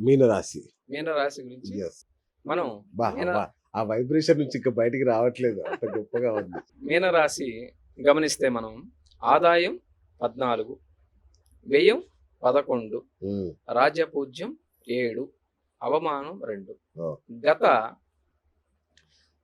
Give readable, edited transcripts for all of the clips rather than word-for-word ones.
మీనరాశి. మీనరాశి గురించి ఎస్. మనం బా మీన బా ఆ వైబ్రేషన్ నుంచి ఇంకా బయటికి రావట్లేదు, అంత గొప్పగా ఉంది. మీనరాశి గమనిస్తే మనం ఆదాయం 14, వ్యయం 11, ఉమ్, రాజ్యపూజ్యం 7, అవమానం 2. ఓ, గత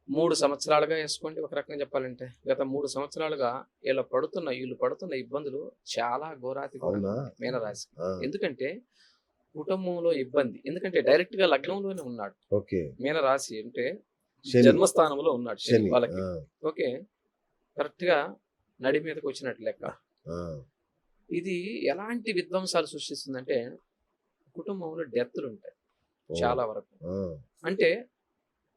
3 సంవత్సరాలుగా వేసుకోండి, ఒక రకంగా చెప్పాలంటే గత 3 సంవత్సరాలుగా వీళ్ళు పడుతున్న ఇబ్బందులు చాలా ఘోరాతి అవునా? మీనరాశి. ఆ, ఎందుకంటే కుటుంబంలో ఇబ్బంది, ఎందుకంటే డైరెక్ట్ గా లగ్నంలోనే ఉన్నాడు. ఓకే. మీనరాశి అంటే శని. జన్మస్థానంలో ఉన్నాడు శని శని. వాళ్ళకి. ఆ, ఓకే, కరెక్ట్ గా నడి మీదకి వచ్చినట్టు లెక్క. ఆ, ఇది ఎలాంటి విధ్వంసాలు సృష్టిస్తుందంటే కుటుంబంలో డెత్లు ఉంటాయి ఓ, చాలా వరకు. ఆ, అంటే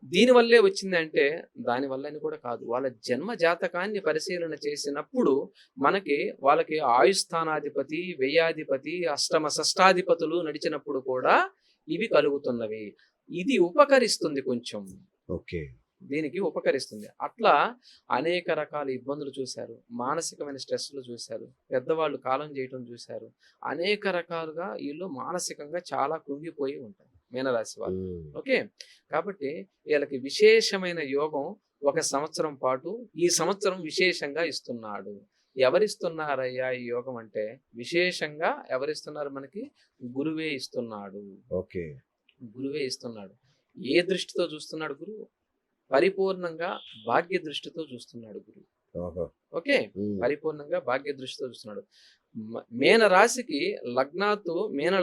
దీనివల్లే వచ్చిందంటే దాని వల్లని కూడా కాదు, వాళ్ళ జన్మ జాతకాన్ని పరిశీలన చేసినప్పుడు వాళ్ళకి ఆయుస్థానాధిపతి, వ్యయాధిపతి, అష్టమ షష్టాధిపతులు నడిచినప్పుడు కూడా ఇవి కలుగుతున్నవి. ఇది ఉపకరిస్తుంది కొంచెం, ఓకే. దీనికి ఉపకరిస్తుంది. అట్లా అనేక రకాల ఇబ్బందులు చూశారు, మానసికమైన స్ట్రెస్లు చూశారు, పెద్దవాళ్ళు కాలం చేయటం చూశారు. అనేక రకాలుగా వీళ్ళు మానసికంగా చాలా కుంగిపోయి ఉంటారు మీనరాశి వాళ్ళు. ఉమ్, ఓకే, కాబట్టి వీళ్ళకి విశేషమైన యోగం 1 సంవత్సరం పాటు ఈ సంవత్సరం విశేషంగా ఇస్తున్నాడు. ఎవరిస్తున్నారయ్యా ఈ యోగం అంటే విశేషంగా ఎవరిస్తున్నారు మనకి? గురువే ఇస్తున్నాడు. ఓకే. గురువే ఇస్తున్నాడు. ఏ దృష్టితో చూస్తున్నాడు గురువు? పరిపూర్ణంగా భాగ్య దృష్టితో చూస్తున్నాడు గురువు. ఓహో. ఓకే, ఉమ్, పరిపూర్ణంగా భాగ్య దృష్టితో చూస్తున్నాడు. మీన రాశికి మీన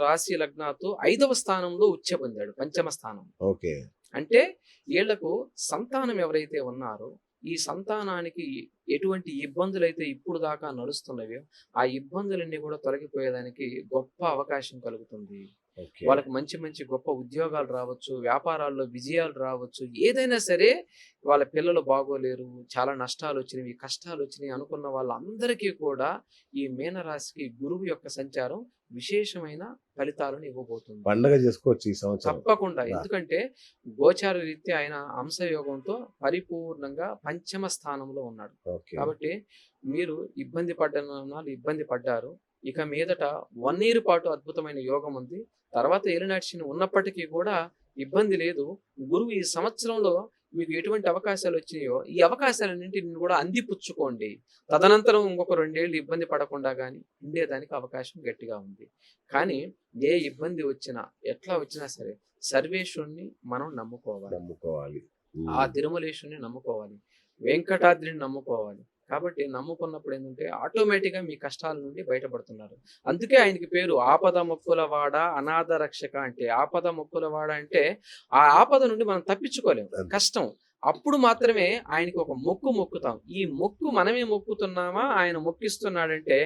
రాశి లగ్నాతు 5వ స్థానంలో ఉచ్చ పొందాడు, పంచమ స్థానం. ఓకే. అంటే వీళ్లకు సంతానం ఎవరైతే ఉన్నారో ఈ సంతానానికి ఎటువంటి ఇబ్బందులు అయితే ఇప్పుడు దాకా నడుస్తున్నవో ఆ ఇబ్బందులన్నీ కూడా తొలగిపోయేదానికి గొప్ప అవకాశం కలుగుతుంది. ఓకే. వాళ్ళకి మంచి మంచి గొప్ప ఉద్యోగాలు రావచ్చు, వ్యాపారాల్లో విజయాలు రావచ్చు, ఏదైనా సరే. వాళ్ళ పిల్లలు బాగోలేరు, చాలా నష్టాలు వచ్చినవి, కష్టాలు వచ్చినాయి అనుకున్న వాళ్ళందరికీ కూడా ఈ మీనరాశికి గురువు యొక్క సంచారం విశేషమైన ఫలితాలను ఇవ్వబోతుంది. పండగ చేసుకోవచ్చు ఈ సంవత్సరం తప్పకుండా. ఎందుకంటే గోచార రీత్యా ఆయన అంశయోగంతో పరిపూర్ణంగా పంచమ స్థానంలో ఉన్నాడు. ఓకే. కాబట్టి మీరు ఇబ్బంది పడ్డారు. ఇక మీదట 1 year పాటు అద్భుతమైన యోగం ఉంది. తర్వాత ఏలినాటి శని ఉన్నప్పటికీ కూడా ఇబ్బంది లేదు. గురువు ఈ సంవత్సరంలో మీకు ఎటువంటి అవకాశాలు వచ్చినాయో ఈ అవకాశాలన్నింటిని కూడా అందిపుచ్చుకోండి. తదనంతరం ఇంకొక 2 ఏళ్ళు ఇబ్బంది పడకుండా కానీ ఉండేదానికి అవకాశం గట్టిగా ఉంది. కానీ ఏ ఇబ్బంది వచ్చినా ఎట్లా వచ్చినా సరే సర్వేశ్వరుణ్ణి మనం నమ్ముకోవాలి. ఆ తిరుమలేశ్వరుని నమ్ముకోవాలి, వెంకటాద్రిని నమ్ముకోవాలి. కాబట్టి నమ్ముకున్నప్పుడు ఏంటంటే ఆటోమేటిక్గా మీ కష్టాల నుండి బయటపడుతున్నారు. అందుకే ఆయనకి పేరు ఆపద మొక్కులవాడ అనాథ రక్షక. అంటే ఆపద మొక్కులవాడ అంటే ఆ ఆపద నుండి మనం తప్పించుకోలేము, కష్టం. అప్పుడు మాత్రమే ఆయనకి ఒక మొక్కుతాం. ఈ మొక్కు మనమే మొక్కుతున్నామా, ఆయన మొక్కిస్తున్నాడంటే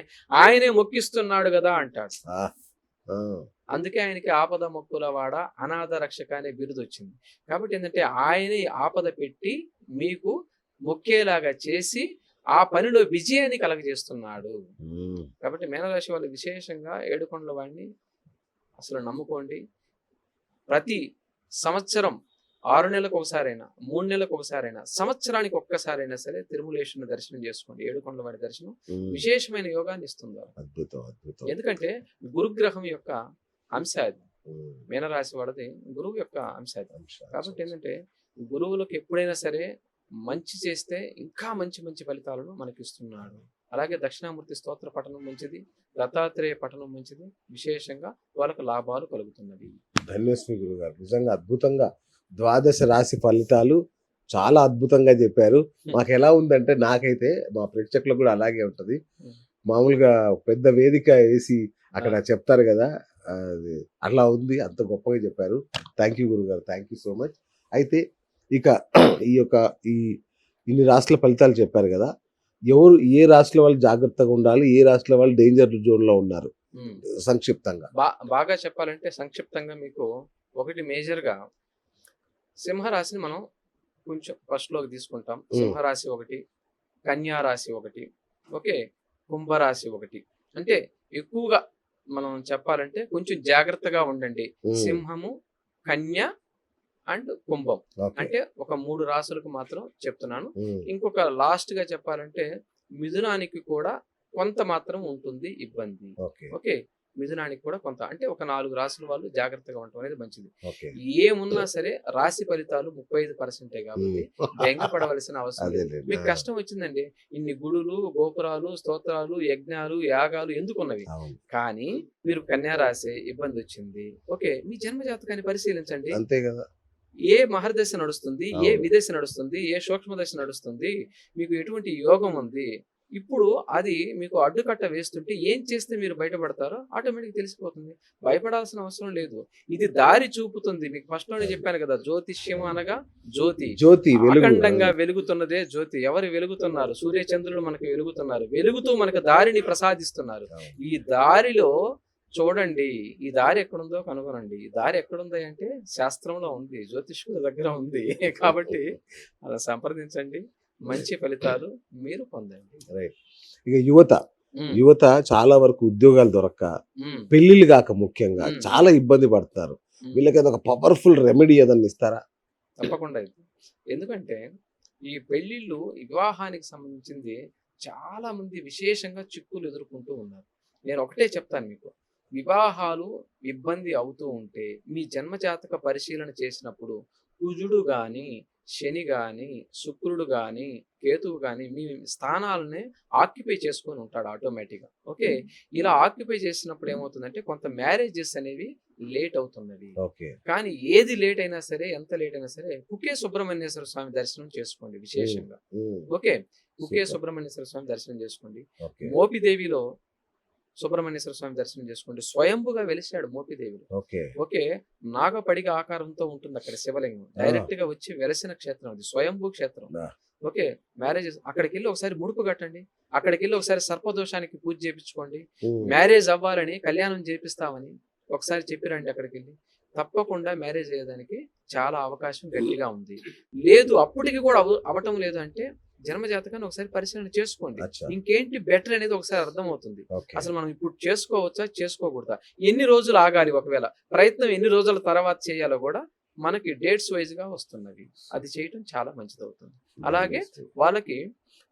ఆయనే మొక్కిస్తున్నాడు కదా అంటాడు. అందుకే ఆయనకి ఆపద మొక్కులవాడ అనాథ రక్షక అనే బిరుదు వచ్చింది. కాబట్టి ఏంటంటే ఆయనే ఆపద పెట్టి మీకు మొక్కేలాగా చేసి ఆ పనిలో విజయాన్ని కలగజేస్తున్నాడు. కాబట్టి మీనరాశి వాళ్ళు విశేషంగా ఏడుకొండల వాడిని అసలు నమ్ముకోండి. ప్రతి సంవత్సరం 6 నెలలకు ఒకసారైనా, 3 నెలలకు ఒకసారైనా, సంవత్సరానికి ఒక్కసారైనా సరే తిరుమలేశ్వరుని దర్శనం చేసుకోండి. ఏడుకొండల వాడి దర్శనం విశేషమైన యోగాన్ని ఇస్తుంది. ఎందుకంటే గురుగ్రహం యొక్క అంశ అది. మీనరాశి వాడిది గురువు యొక్క అంశ అది. కాబట్టి ఏంటంటే గురువులకు ఎప్పుడైనా సరే మంచి చేస్తే ఇంకా మంచి మంచి ఫలితాలను మనకి ఇస్తున్నాడు. అలాగే దక్షిణామూర్తి స్తోత్ర పఠనం మంచిది, దత్తాత్రేయ పఠనం మంచిది. విశేషంగా వాళ్ళకు లాభాలు కలుగుతున్నవి. ధన్యశ్రీ గురుగారు, నిజంగా అద్భుతంగా 12 రాశి ఫలితాలు చాలా అద్భుతంగా చెప్పారు. మాకు ఎలా ఉందంటే, నాకైతే మా ప్రేక్షకులకు కూడా అలాగే ఉంటది. మామూలుగా పెద్ద వేదిక వేసి అక్కడ చెప్తారు కదా, అది అలా ఉంది, అంత గొప్పగా చెప్పారు. థ్యాంక్ యూ గురుగారు, థ్యాంక్ యూ సో మచ్. అయితే ఇక ఇన్ని రాష్ట్రాల ఫలితాలు చెప్పారు కదా, ఏ రాష్ట్రాల వాళ్ళు జాగ్రత్తగా ఉండాలి, ఏ రాష్ట్రాల వాళ్ళు డేంజర్ జోన్ లో ఉన్నారు, సంక్షిప్తంగా బాగా చెప్పాలంటే సంక్షిప్తంగా మీకు ఒకటి మేజర్గా సింహరాశిని మనం కొంచెం ఫస్ట్ లోకి తీసుకుంటాం. సింహరాశి ఒకటి, కన్యా రాశి ఒకటి, ఓకే, కుంభరాశి ఒకటి. అంటే ఎక్కువగా మనం చెప్పాలంటే కొంచెం జాగ్రత్తగా ఉండండి. సింహము, కన్య అండ్ కుంభం అంటే ఒక 3 రాశులకు మాత్రం చెప్తున్నాను. ఇంకొక లాస్ట్ గా చెప్పాలంటే మిథునానికి కూడా కొంత మాత్రం ఉంటుంది ఇబ్బంది. ఓకే, మిథునానికి కూడా కొంత, అంటే ఒక 4 రాసుల వాళ్ళు జాగ్రత్తగా ఉండటం అనేది మంచిది. ఓకే. ఏమున్నా సరే రాశి ఫలితాలు 35% కాబట్టి బెంగపడవలసిన అవసరం లేదు. అదేలేండి. మీకు కష్టం వచ్చిందండి, ఇన్ని గుడులు, గోపురాలు, స్తోత్రాలు, యజ్ఞాలు, యాగాలు ఎందుకున్నవి? అవును. కానీ మీరు కన్యా రాశి ఇబ్బంది వచ్చింది, ఓకే, మీ జన్మ జాతకాన్ని పరిశీలించండి. అంతే కదా. ఏ మహర్దశ నడుస్తుంది, ఏ అవును. విదేశ నడుస్తుంది, ఏ సూక్ష్మ దశ నడుస్తుంది, మీకు ఎటువంటి యోగం ఉంది, ఇప్పుడు అది మీకు అడ్డుకట్ట వేస్తుంటే ఏం చేస్తే మీరు బయటపడతారో ఆటోమేటిక్ తెలిసిపోతుంది. భయపడాల్సిన అవసరం లేదు. ఇది దారి చూపుతుంది. మీకు ఫస్ట్ లోనే చెప్పాను కదా, జ్యోతిష్యం అనగా జ్యోతి, జ్యోతి వెలుగు. అఖండంగా వెలుగుతున్నదే జ్యోతి. ఎవరు వెలుగుతున్నారు? సూర్య చంద్రులు మనకి వెలుగుతున్నారు, వెలుగుతూ మనకు దారిని ప్రసాదిస్తున్నారు. అవును. ఈ దారిలో చూడండి, ఈ దారి ఎక్కడుందో కనుగొనండి. ఈ దారి ఎక్కడుంది అంటే శాస్త్రంలో ఉంది, జ్యోతిష్కుల దగ్గర ఉంది. కాబట్టి అలా సంప్రదించండి, మంచి ఫలితాలు మీరు పొందండి. రైట్. ఇక యువత ఉమ్, యువత చాలా వరకు ఉద్యోగాలు దొరక్క, ఉమ్, పెళ్లిళ్ళు కాక ముఖ్యంగా ఉమ్. చాలా ఇబ్బంది పడుతున్నారు. ఉమ్. వీళ్ళకి ఒక పవర్ఫుల్ రెమెడీ ఏదన్నా ఇస్తారా? తప్పకుండా ఇది. ఎందుకంటే ఈ పెళ్లిళ్ళు, ఈ వివాహానికి సంబంధించింది చాలా మంది విశేషంగా చిక్కులు ఎదుర్కొంటూ ఉన్నారు. నేను ఒకటే చెప్తాను మీకు, వివాహాలు ఇబ్బంది అవుతూ ఉంటే మీ జన్మజాతక పరిశీలన చేసినప్పుడు కుజుడు గాని, శని గాని, శుక్రుడు గాని, కేతువు గాని మీ స్థానాలని ఆక్యుపై చేసుకొని ఉంటాడు ఆటోమేటిక్గా. ఓకే, ఇలా ఆక్యుపై చేసినప్పుడు ఏమవుతుందంటే కొంత మ్యారేజెస్ అనేవి లేట్ అవుతున్నవి. ఓకే. కానీ ఏది లేట్ అయినా సరే, ఎంత లేట్ అయినా సరే, కుకే సుబ్రహ్మణ్యేశ్వర స్వామి దర్శనం చేసుకోండి విశేషంగా. ఉమ్. Okay, Kukke Super. సుబ్రహ్మణ్యేశ్వర స్వామి దర్శనం చేసుకోండి. ఓకే. మోపిదేవిలో సుబ్రహ్మణ్యేశ్వర స్వామి దర్శనం చేసుకోండి. స్వయంభుగా వెలిశాడు మోపిదేవిలో. ఓకే. ఓకే, నాగపడిగ ఆకారంతో ఉంటుంది అక్కడ శివలింగం. డైరెక్ట్ గా వచ్చి వెలసిన క్షేత్రం అది, స్వయంభూ క్షేత్రం. ఆ. ఓకే, మ్యారేజెస్ అక్కడికి వెళ్ళి ఒకసారి ముడుపు కట్టండి, అక్కడికి వెళ్ళి ఒకసారి సర్పదోషానికి పూజ చేయించుకోండి. ఉమ్. మ్యారేజ్ అవ్వాలని, కళ్యాణం చేపిస్తామని ఒకసారి చెప్పిరండి అక్కడికి వెళ్ళి, తప్పకుండా మ్యారేజ్ అయ్యేదానికి చాలా అవకాశం గట్టిగా ఉంది. లేదు అప్పటికి కూడా అవటం లేదు అంటే జన్మజాతకాన్ని ఒకసారి పరిశీలన చేసుకోండి. అచ్చా. ఇంకేంటి బెటర్ అనేది ఒకసారి అర్థమవుతుంది. ఓకే. అసలు మనం ఇప్పుడు చేసుకోవచ్చా, చేసుకోకూడదా, ఎన్ని రోజులు ఆగాలి, ఒకవేళ ప్రయత్నం ఎన్ని రోజుల తర్వాత చేయాలో కూడా మనకి డేట్స్ వైజ్ గా వస్తున్నవి. అది చేయటం చాలా మంచిది అవుతుంది. అలాగే వాళ్ళకి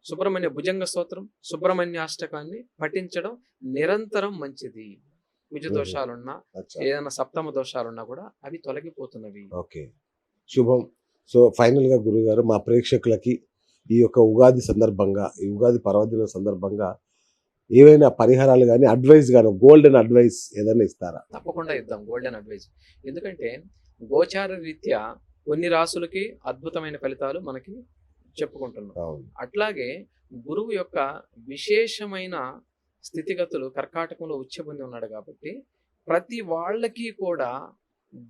సుబ్రహ్మణ్య భుజంగ స్తోత్రం, సుబ్రహ్మణ్య అష్టకాన్ని పఠించడం నిరంతరం మంచిది. కుజ దోషాలున్నా, అచ్చా. ఏదైనా సప్తమ దోషాలున్నా కూడా అవి తొలగిపోతున్నవి. ఓకే. శుభం. సో ఫైనల్ గా గురుగారు, మా ప్రేక్షకులకి ఈ యొక్క ఉగాది సందర్భంగా, ఈ ఉగాది పర్వదినం సందర్భంగా ఏవైనా పరిహారాలు కానీ, అడ్వైస్ కానీ, గోల్డెన్ అడ్వైస్ ఏదైనా ఇస్తారా? తప్పకుండా ఇద్దాం గోల్డెన్ అడ్వైజ్. ఎందుకంటే గోచార రీత్యా కొన్ని రాసులకి అద్భుతమైన ఫలితాలు మనకి చెప్పుకుంటున్నాం. అవును. అట్లాగే గురువు యొక్క విశేషమైన స్థితిగతులు కర్కాటకంలో ఉచ్చబొంది ఉన్నాడు కాబట్టి ప్రతి వాళ్ళకి కూడా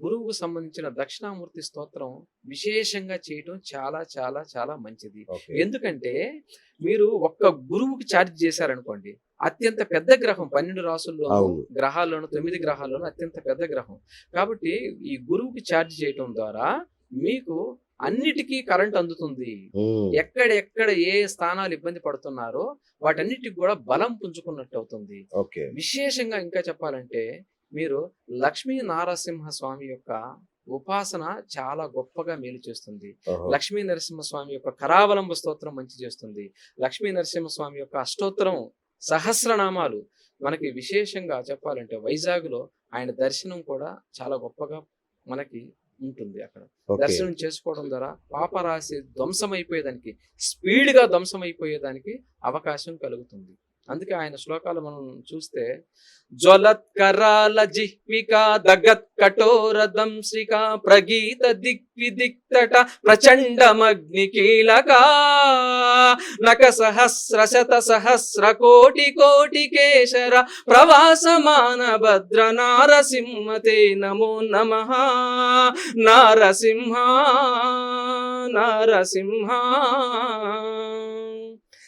గురువుకు సంబంధించిన దక్షిణామూర్తి స్తోత్రం విశేషంగా చేయటం చాలా చాలా చాలా మంచిది. ఓకే. ఎందుకంటే మీరు ఒక్క గురువుకి ఛార్జ్ చేశారనుకోండి, అత్యంత పెద్ద గ్రహం 12 రాసుల్లోనూ, అవును. గ్రహాల్లోనూ, 9 గ్రహాల్లోనూ అత్యంత పెద్ద గ్రహం కాబట్టి ఈ గురువుకి ఛార్జ్ చేయటం ద్వారా మీకు అన్నిటికీ కరెంట్ అందుతుంది. ఉమ్. ఎక్కడెక్కడ ఏ స్థానాలు ఇబ్బంది పడుతున్నారో వాటన్నిటికి కూడా బలం పుంజుకున్నట్టు అవుతుంది. ఓకే. విశేషంగా ఇంకా చెప్పాలంటే మీరు లక్ష్మీ నారసింహ స్వామి యొక్క ఉపాసన చాలా గొప్పగా మేలు చేస్తుంది. ఓహో. లక్ష్మీ నరసింహస్వామి యొక్క కరావలంబ స్తోత్రం మంచి చేస్తుంది. లక్ష్మీ నరసింహస్వామి యొక్క అష్టోత్తరం సహస్రనామాలు మనకి విశేషంగా చెప్పాలంటే వైజాగ్లో ఆయన దర్శనం కూడా చాలా గొప్పగా మనకి ఉంటుంది. అక్కడ ఓకే. దర్శనం చేసుకోవడం ద్వారా పాపరాశి ధ్వంసమైపోయేదానికి, స్పీడ్ గా ధ్వంసమైపోయేదానికి అవకాశం కలుగుతుంది. అందుకే ఆయన శ్లోకాలు మనం చూస్తే జ్వలత్కరాల జిహ్విక దగత్ కఠోర దంశ్రిక ప్రగీత దిగ్విదిక్తట ప్రచండమగ్ని కీలక నక సహస్ర శత సహస్ర కోటి కోటి కేశర ప్రవాసమాన భద్ర నారసింహతే నమో నమః. నారసింహ నారసింహ.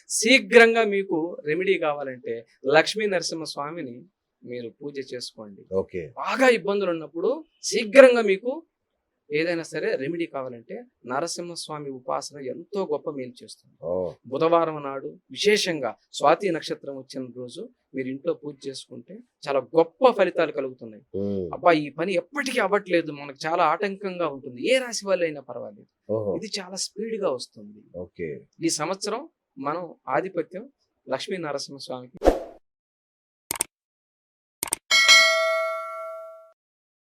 శీఘ్రంగా మీకు రెమెడీ కావాలంటే లక్ష్మీ నరసింహ స్వామిని మీరు పూజ చేసుకోండి. ఓకే. బాగా ఇబ్బందులు ఉన్నప్పుడు శీఘ్రంగా మీకు ఏదైనా సరే రెమెడీ కావాలంటే నరసింహస్వామి ఉపాసన ఎంతో గొప్ప మేలు చేస్తుంది. ఓ. బుధవారం నాడు విశేషంగా స్వాతి నక్షత్రం వచ్చిన రోజు మీరు ఇంట్లో పూజ చేసుకుంటే చాలా గొప్ప ఫలితాలు కలుగుతున్నాయి. ఉమ్. అబ్బా ఈ పని ఎప్పటికీ అవ్వట్లేదు, మనకు చాలా ఆటంకంగా ఉంటుంది, ఏ రాశి వాళ్ళు అయినా పర్వాలేదు, ఓహో. ఇది చాలా స్పీడ్ గా వస్తుంది. ఓకే. ఈ సంవత్సరం మనం ఆధిపత్యం లక్ష్మీ నరసింహ స్వామికి